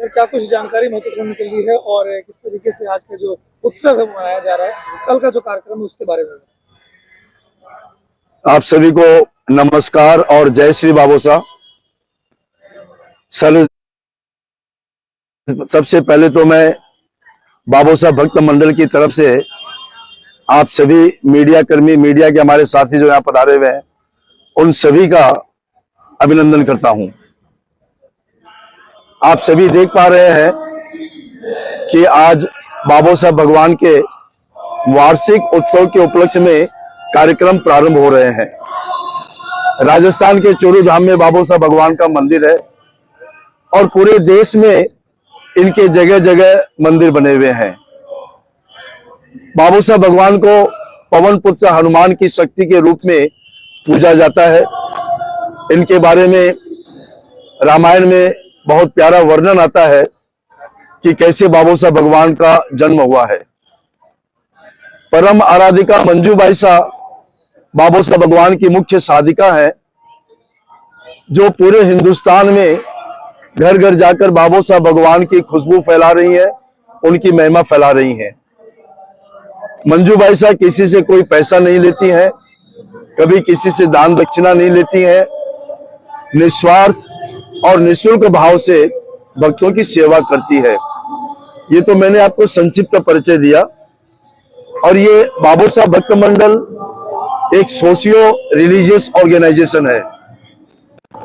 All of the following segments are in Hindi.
तो क्या कुछ जानकारी महत्वपूर्ण निकल रही है और किस तरीके से आज का जो उत्सव है मनाया जा रहा है, कल का जो कार्यक्रम है उसके बारे में? आप सभी को नमस्कार और जय श्री बाबोसा। सबसे पहले तो मैं बाबोसा भक्त मंडल की तरफ से आप सभी मीडिया कर्मी, मीडिया के हमारे साथी जो यहाँ पधारे हुए हैं, उन सभी का अभिनंदन करता हूं। आप सभी देख पा रहे हैं कि आज बाबोसा भगवान के वार्षिक उत्सव के उपलक्ष्य में कार्यक्रम प्रारंभ हो रहे हैं। राजस्थान के चोरू धाम में बाबोसा भगवान का मंदिर है और पूरे देश में इनके जगह जगह मंदिर बने हुए हैं। बाबोसा भगवान को पवन पुत्र हनुमान की शक्ति के रूप में पूजा जाता है। इनके बारे में रामायण में बहुत प्यारा वर्णन आता है कि कैसे बाबोसा भगवान का जन्म हुआ है। परम आराधिका मंजू बाईसा बाबोसा भगवान की मुख्य साधिका है, जो पूरे हिंदुस्तान में घर घर जाकर बाबोसा भगवान की खुशबू फैला रही है, उनकी महिमा फैला रही है। मंजू बाईसा किसी से कोई पैसा नहीं लेती है, कभी किसी से दान दक्षिणा नहीं लेती है, निस्वार्थ और निःशुल्क भाव से भक्तों की सेवा करती है। ये तो मैंने आपको संक्षिप्त परिचय दिया। और ये बाबोसा भक्त मंडल एक सोशियो रिलीजियस ऑर्गेनाइजेशन है।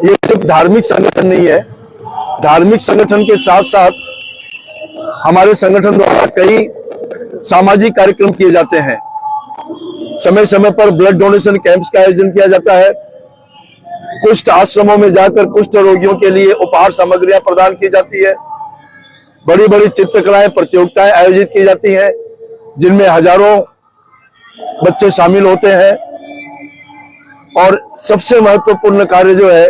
ये सिर्फ धार्मिक संगठन नहीं है। धार्मिक संगठन के साथ साथ हमारे संगठन द्वारा कई सामाजिक कार्यक्रम किए जाते हैं। समय समय पर ब्लड डोनेशन कैंप्स का आयोजन किया जाता है। कुष्ठ आश्रमों में जाकर कुष्ठ रोगियों के लिए उपहार सामग्रियां प्रदान की जाती है। बड़ी बड़ी चित्रकलाएं प्रतियोगिताएं आयोजित की जाती हैं, जिनमें हजारों बच्चे शामिल होते हैं। और सबसे महत्वपूर्ण कार्य जो है,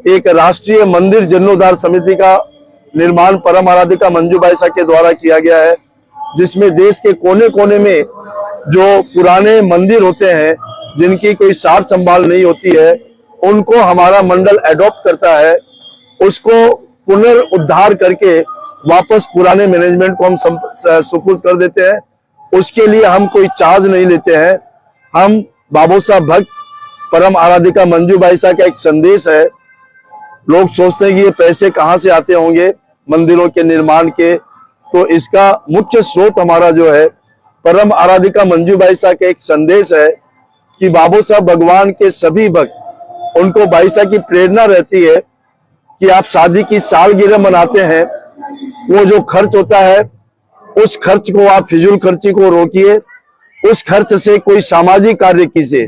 एक राष्ट्रीय मंदिर जीर्णोद्धार समिति का निर्माण परम आराधिका मंजू बाईसा के द्वारा किया गया है, जिसमें देश के कोने कोने में जो पुराने मंदिर होते हैं, जिनकी कोई सार संभाल नहीं होती है, उनको हमारा मंडल एडॉप्ट करता है। उसको पुनर्उद्धार करके वापस पुराने मैनेजमेंट को हम सुपुर्द कर देते हैं। उसके लिए हम कोई चार्ज नहीं लेते हैं। हम बाबोसा भक्त परम आराधिका मंजू बाईसा का एक संदेश है। लोग सोचते हैं कि ये पैसे कहाँ से आते होंगे मंदिरों के निर्माण के, तो इसका मुख्य स्रोत हमारा जो है परम आराधिका मंजू बाईसा का एक संदेश है कि बाबोसा भगवान के सभी भक्त, उनको बाईसा की प्रेरणा रहती है कि आप शादी की सालगिरह मनाते हैं, वो जो खर्च होता है उस खर्च को आप फिजूल खर्ची को रोकिए। उस खर्च से कोई सामाजिक कार्य कीजिए।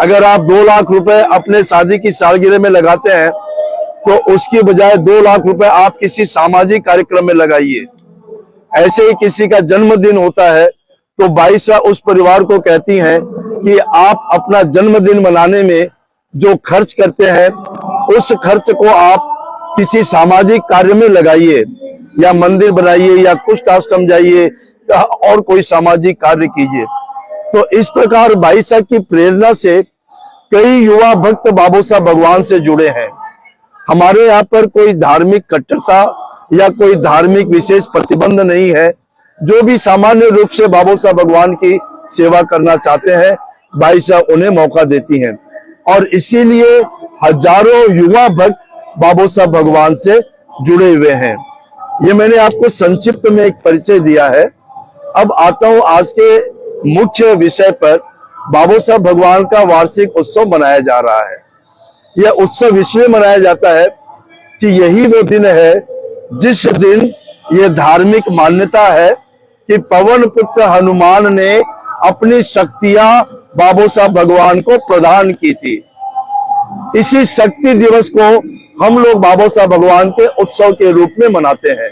अगर आप 2 लाख रुपए अपने शादी की सालगिरह में लगाते हैं, तो उसकी बजाय 2 लाख रुपए आप किसी सामाजिक कार्यक्रम में लगाइए। ऐसे ही किसी का जन्मदिन होता है तो बाईसा उस परिवार को कहती हैं कि आप अपना जन्मदिन मनाने में जो खर्च करते हैं, उस खर्च को आप किसी सामाजिक कार्य में लगाइए, या मंदिर बनाइए, या कुष्ठ आश्रम जाइए, और कोई सामाजिक कार्य कीजिए। तो इस प्रकार बाईसा की प्रेरणा से कई युवा भक्त बाबोसा भगवान से जुड़े हैं। हमारे यहाँ पर कोई धार्मिक कट्टरता या कोई धार्मिक विशेष प्रतिबंध नहीं है। जो भी सामान्य रूप से बाबोसा भगवान की सेवा करना चाहते हैं, बाईसा उन्हें मौका देती हैं। और इसीलिए हजारों युवा भक्त बाबोसा भगवान से जुड़े हुए हैं। ये मैंने आपको संक्षिप्त में एक परिचय दिया है। अब आता हूं आज के मुख्य विषय पर। बाबोसा भगवान का वार्षिक उत्सव मनाया जा रहा है। यह उत्सव इसलिए मनाया जाता है कि यही वो दिन है जिस दिन यह धार्मिक मान्यता है कि पवन पुत्र हनुमान ने अपनी शक्तियां बाबोसा भगवान को प्रदान की थी। इसी शक्ति दिवस को हम लोग बाबोसा भगवान के उत्सव के रूप में मनाते हैं।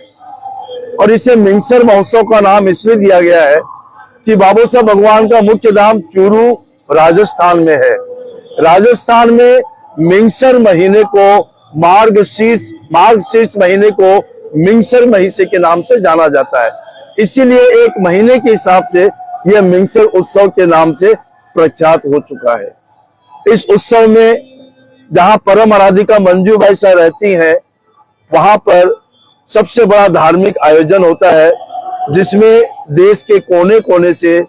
और इसे मिंगसर महोत्सव का नाम इसलिए दिया गया है कि बाबोसा भगवान का मुख्य धाम चूरू राजस्थान में है। राजस्थान में मिंगसर महीने को, मार्गशीर्ष महीने को मिंगसर महीने के नाम से जाना जाता है। इसीलिए एक महीने के हिसाब से यह मिंगसर उत्सव के नाम से प्रख्यात हो चुका है। इस उत्सव में जहां परम आराधिका मंजू बाईसा रहती हैं, वहां पर सबसे बड़ा धार्मिक आयोजन होता है, जिसमें देश के कोने कोने से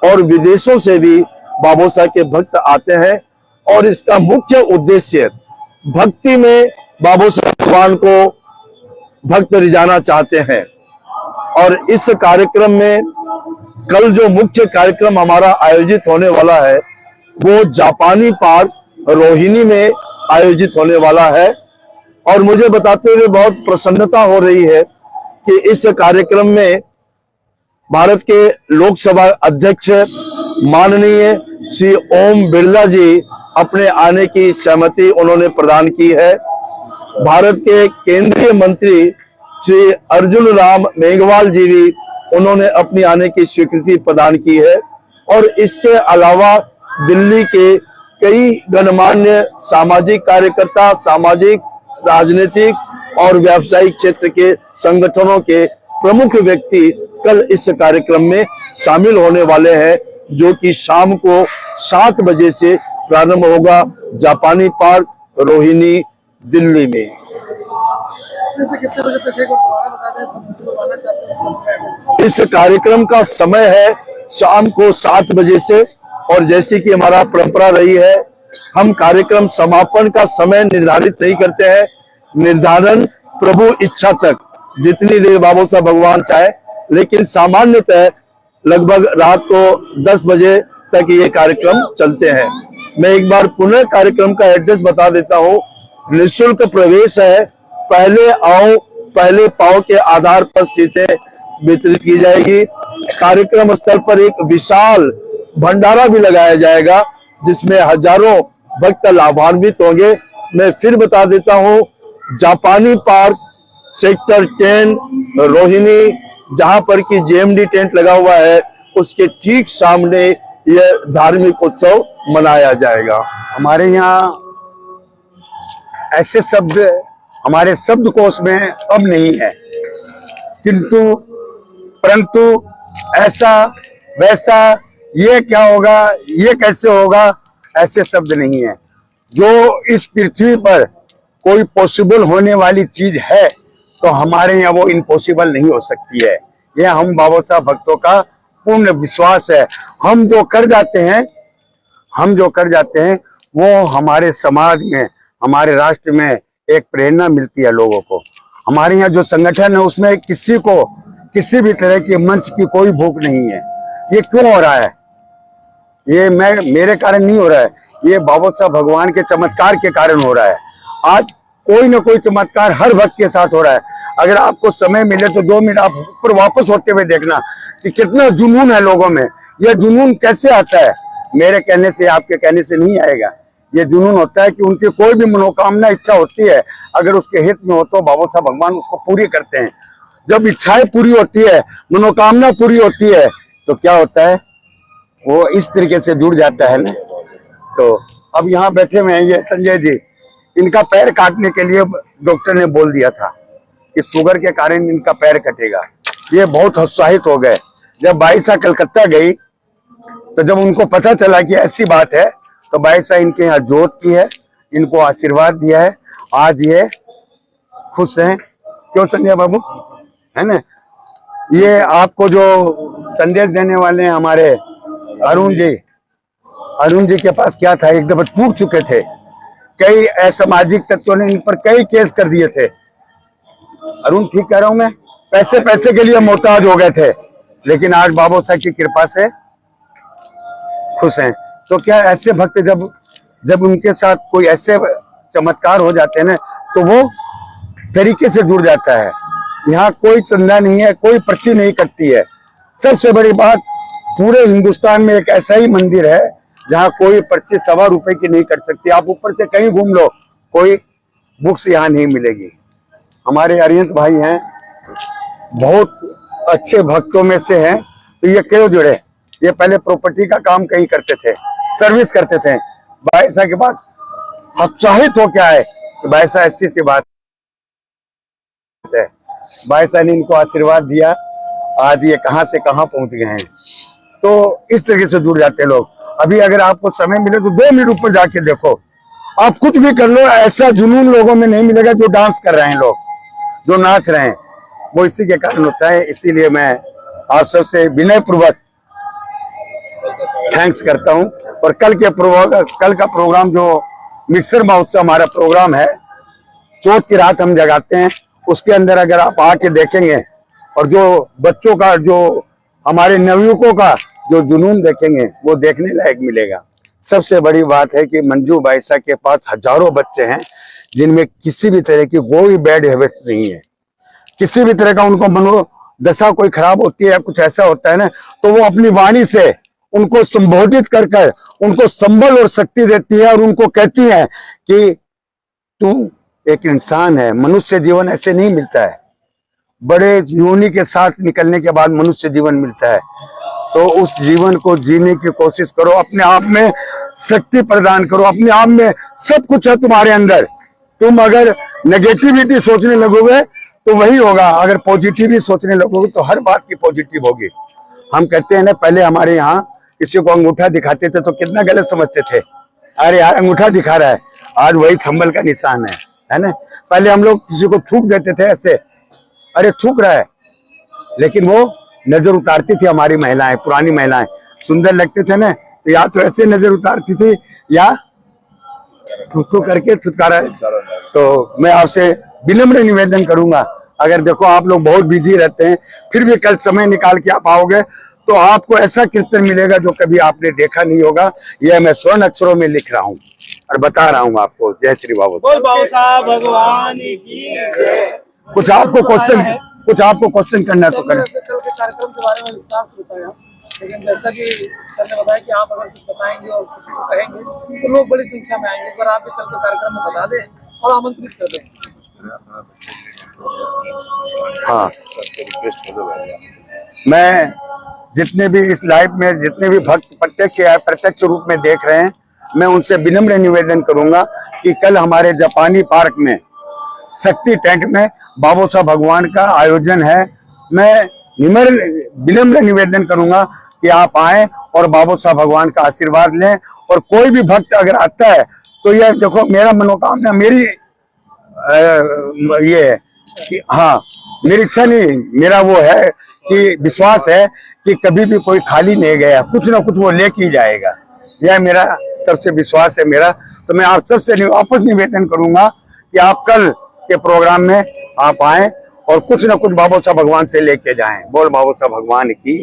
और विदेशों से भी बाबा साहब के भक्त आते हैं। और इसका मुख्य उद्देश्य भक्ति में बाबा साहब भगवान को भक्त रिझाना चाहते हैं। और इस कार्यक्रम में कल जो मुख्य कार्यक्रम हमारा आयोजित होने वाला है वो जापानी पार्क रोहिणी में आयोजित होने वाला है। और मुझे बताते हुए बहुत प्रसन्नता हो रही है कि इस कार्यक्रम में भारत के लोकसभा अध्यक्ष माननीय श्री ओम बिरला जी अपने आने की सहमति उन्होंने प्रदान की है। भारत के केंद्रीय मंत्री श्री अर्जुन राम मेघवाल जी भी उन्होंने अपनी आने की स्वीकृति प्रदान की है। और इसके अलावा दिल्ली के कई गणमान्य सामाजिक कार्यकर्ता, सामाजिक, राजनीतिक और व्यावसायिक क्षेत्र के संगठनों के प्रमुख व्यक्ति कल इस कार्यक्रम में शामिल होने वाले हैं, जो कि शाम को 7 बजे से प्रारंभ होगा जापानी पार्क रोहिणी दिल्ली में। से कितने बजे तक है दोबारा बता दें, हम लोग आना चाहते हैं। इस कार्यक्रम का समय है शाम को 7 बजे से। और जैसे कि हमारा परंपरा रही है, हम कार्यक्रम समापन का समय निर्धारित नहीं करते हैं। निर्धारण प्रभु इच्छा तक जितनी देर बाबा साहब भगवान चाहे, लेकिन सामान्यतः लगभग रात को 10 बजे तक ये कार्यक्रम चलते हैं। मैं एक बार पुनः कार्यक्रम का एड्रेस बता देता हूँ। निःशुल्क प्रवेश है। पहले आओ पहले पाओ के आधार पर सीटें वितरित की जाएगी। कार्यक्रम स्थल पर एक विशाल भंडारा भी लगाया जाएगा, जिसमें हजारों भक्त लाभान्वित होंगे। मैं फिर बता देता हूँ, जापानी पार्क सेक्टर 10 रोहिणी, जहां पर कि जेएमडी टेंट लगा हुआ है, उसके ठीक सामने यह धार्मिक उत्सव मनाया जाएगा। हमारे यहाँ ऐसे शब्द हमारे शब्दकोश में अब नहीं है, परंतु ऐसा वैसा, ये क्या होगा, ये कैसे होगा, ऐसे शब्द नहीं है। जो इस पृथ्वी पर कोई पॉसिबल होने वाली चीज है तो हमारे यहाँ वो इम्पॉसिबल नहीं हो सकती है। यह हम बाबा साहब भक्तों का पूर्ण विश्वास है। हम जो कर जाते हैं वो हमारे समाज में, हमारे राष्ट्र में एक प्रेरणा मिलती है लोगों को। हमारे यहाँ जो संगठन है उसमें किसी को किसी भी तरह के मंच की कोई भूख नहीं है। ये क्यों हो रहा है? ये मेरे कारण नहीं हो रहा है, ये बाबा साहब भगवान के चमत्कार के कारण हो रहा है। आज कोई ना कोई चमत्कार हर भक्त के साथ हो रहा है। अगर आपको समय मिले तो 2 मिनट आप ऊपर वापस होते हुए देखना कि कितना जुनून है लोगों में। यह जुनून कैसे आता है? मेरे कहने से, आपके कहने से नहीं आएगा। ये जुनून होता है कि उनकी कोई भी मनोकामना, इच्छा होती है, अगर उसके हित में हो तो बाबा साहब भगवान उसको पूरी करते हैं। जब इच्छाएं पूरी होती है, मनोकामना पूरी होती है, तो क्या होता है, वो इस तरीके से जुड़ जाता है ना। तो अब यहाँ बैठे हुए हैं ये संजय जी, इनका पैर काटने के लिए डॉक्टर ने बोल दिया था कि शुगर के कारण इनका पैर कटेगा। ये बहुत उत्साहित हो गए। जब बाईसा कलकत्ता गई तो जब उनको पता चला कि ऐसी बात है, तो बाईसा इनके यहाँ जोत की है, इनको आशीर्वाद दिया है। आज ये खुश हैं। क्यों संजय बाबू, है ना? ये आपको जो संदेश देने वाले हैं हमारे अरुण जी के पास क्या था, एक दफा टूट चुके थे। कई असामाजिक तत्वों ने इन पर कई केस कर दिए थे। अरुण, ठीक कह रहा हूं मैं? पैसे के लिए मोहताज हो गए थे, लेकिन आज बाबा साहब की कृपा से खुश हैं। तो क्या ऐसे भक्त जब उनके साथ कोई ऐसे चमत्कार हो जाते हैं ना, तो वो तरीके से जुड़ जाता है। यहाँ कोई चंदा नहीं है, कोई पर्ची नहीं कटती है। सबसे बड़ी बात, पूरे हिंदुस्तान में एक ऐसा ही मंदिर है जहाँ कोई पर्ची ₹1.25 की नहीं कट सकती। आप ऊपर से कहीं घूम लो, कोई बुक्स यहाँ नहीं मिलेगी। हमारे अरिहंत भाई हैं, बहुत अच्छे भक्तों में से हैं। तो ये क्यों जुड़े? ये पहले प्रॉपर्टी का काम कहीं करते थे, सर्विस करते थे। बाईसा के पास उत्साहित हो क्या है, तो बाईसा ऐसी सी बात है। बाईसा ने इनको आशीर्वाद दिया, आज ये कहां से कहां पहुंच गए हैं। तो इस तरीके से जुड़ जाते हैं लोग। अभी अगर आपको समय मिले तो 2 मिनट ऊपर जाके देखो, आप कुछ भी कर लो, ऐसा जुनून लोगों में नहीं मिलेगा। जो डांस कर रहे हैं लोग, जो नाच रहे हैं, वो इसी के कारण होता है। इसीलिए मैं आप सबसे विनय पूर्वक थैंक्स करता हूं। और कल का प्रोग्राम जो मिक्सर महोत्सव हमारा प्रोग्राम है, चौथ की रात हम जगाते हैं, उसके अंदर अगर आप आके देखेंगे और जो बच्चों का, जो हमारे नवयुवकों का जो जुनून देखेंगे, वो देखने लायक मिलेगा। सबसे बड़ी बात है कि मंजू बाईसा के पास हजारों बच्चे हैं जिनमें किसी भी तरह की कोई बैड हैबिट्स नहीं है। किसी भी तरह का उनको मनोदशा कोई खराब होती है या कुछ ऐसा होता है ना, तो वो अपनी वाणी से उनको संबोधित कर कर उनको संबल और शक्ति देती है और उनको कहती है कि तू एक इंसान है। मनुष्य जीवन ऐसे नहीं मिलता है, बड़े योनि के साथ निकलने के बाद मनुष्य जीवन मिलता है। तो उस जीवन को जीने की कोशिश करो, अपने आप में शक्ति प्रदान करो, अपने आप में सब कुछ है तुम्हारे अंदर। तुम अगर नेगेटिविटी सोचने लगोगे तो वही होगा, अगर पॉजिटिविटी सोचने लगोगे तो हर बात की पॉजिटिव होगी। हम कहते हैं ना, पहले हमारे यहाँ किसी को अंगूठा दिखाते थे तो कितना गलत समझते थे, अरे यार अंगूठा दिखा रहा है, आज वही थंबल का निशान है ना। पहले हम लोग किसी को थूक देते थे ऐसे, अरे थूक रहा है, लेकिन वो नजर उतारती थी हमारी महिलाएं, पुरानी महिलाएं, सुंदर लगते थे ना, तो या तो ऐसे नजर उतारती थी या थू करके छुटकारा। तो मैं आपसे विनम्र निवेदन करूंगा, अगर देखो आप लोग बहुत बिजी रहते हैं, फिर भी कल समय निकाल के आप आओगे तो आपको ऐसा कीर्तन मिलेगा जो कभी आपने देखा नहीं होगा। यह मैं स्वर्ण अक्षरों में लिख रहा हूँ और बता रहा हूँ आपको। जय श्री बाबू। बोल बाबू साहब भगवान की जय। कुछ आपको क्वेश्चन करना है तो करें। कल के कार्यक्रम के बारे में विस्तार से बताया, लेकिन जैसा कि सर ने बताया कि आप अगर कुछ बताएंगे और किसी को कहेंगे तो लोग बड़ी संख्या में आएंगे। पर आप भी कल के कार्यक्रम में बता दें और आमंत्रित कर दें। हाँ, मैं जितने भी इस लाइव में जितने भी भक्त प्रत्यक्ष या प्रत्यक्ष रूप में देख रहे हैं, मैं उनसे विनम्र निवेदन करूंगा कि कल हमारे जापानी पार्क में शक्ति टेंट में बाबू साहब भगवान का आयोजन है। मैं विनम्र निवेदन करूंगा कि आप आए और बाबू साहब भगवान का आशीर्वाद लें। और कोई भी भक्त अगर आता है तो यह देखो, मेरा मनोकामना, मेरी ये है कि हाँ, मेरी इच्छा नहीं, मेरा वो है कि विश्वास है कि कभी भी कोई खाली नहीं गया, कुछ ना कुछ वो लेके ही जाएगा। यह मेरा सबसे विश्वास है मेरा। तो मैं आप सबसे वापस निवेदन करूंगा कि आप कल के प्रोग्राम में आप आए और कुछ ना कुछ बाबू साहब भगवान से लेके जाएं। बोल बाबू साहब भगवान की।